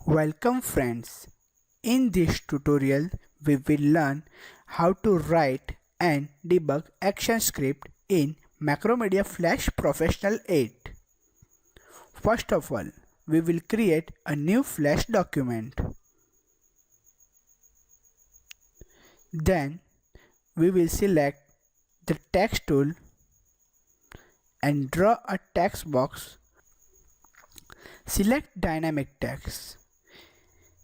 Welcome friends. In this tutorial we will learn how to write and debug action script in Macromedia Flash Professional 8. First of all, we will create a new Flash document. Then we will select the text tool and draw a text box. Select dynamic text.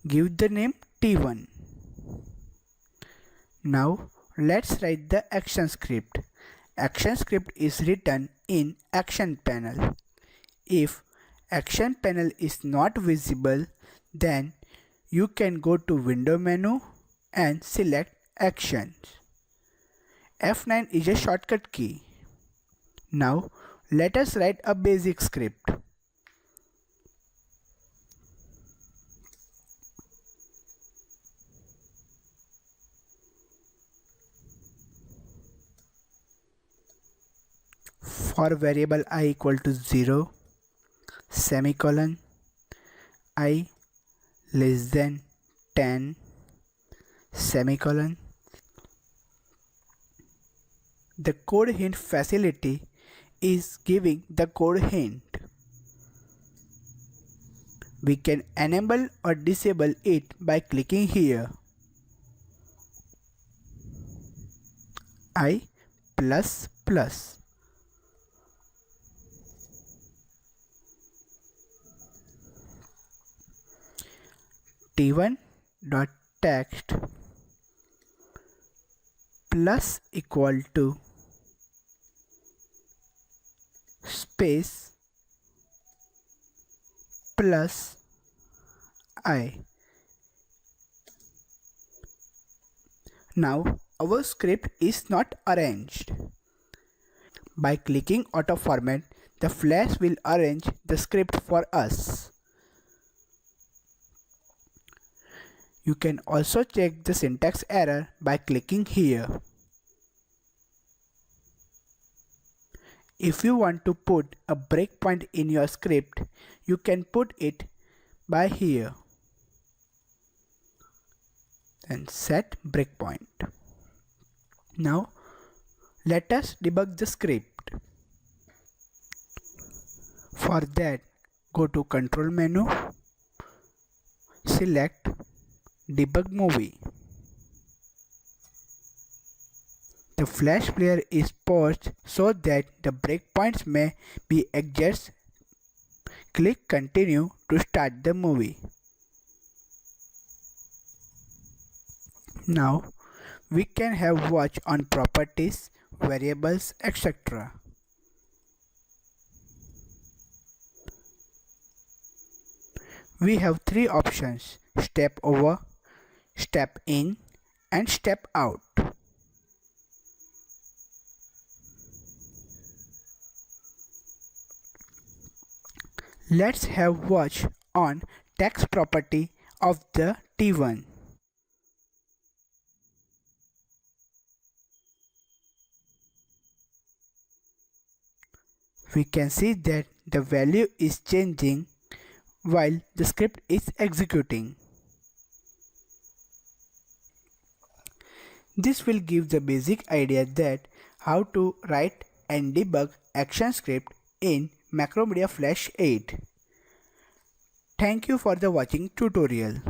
Give the name T1. Now let's write the action script. Action script is written in action panel. If action panel is not visible, then you can go to window menu and select actions. F9 is a shortcut key. Now let us write a basic script. For variable I equal to 0, semicolon, I less than 10, semicolon. The code hint facility is giving the code hint. We can enable or disable it by clicking here. I plus plus. T1 dot text plus equal to space plus I. Now our script is not arranged. By clicking auto format, the Flash will arrange the script for us. You can also check the syntax error by clicking here. If you want to put a breakpoint in your script, you can put it by here. Then set breakpoint. Now let us debug the script. For that, go to Control menu, select Debug Movie. The Flash player is paused so that the breakpoints may be adjusted. Click Continue to start the movie. Now we can have watch on properties, variables, etc. We have three options: step over, step in, and step out. Let's have watch on text property of the T1. We can see that the value is changing while the script is executing. This will give the basic idea that how to write and debug action script in Macromedia Flash 8. Thank you for the watching tutorial.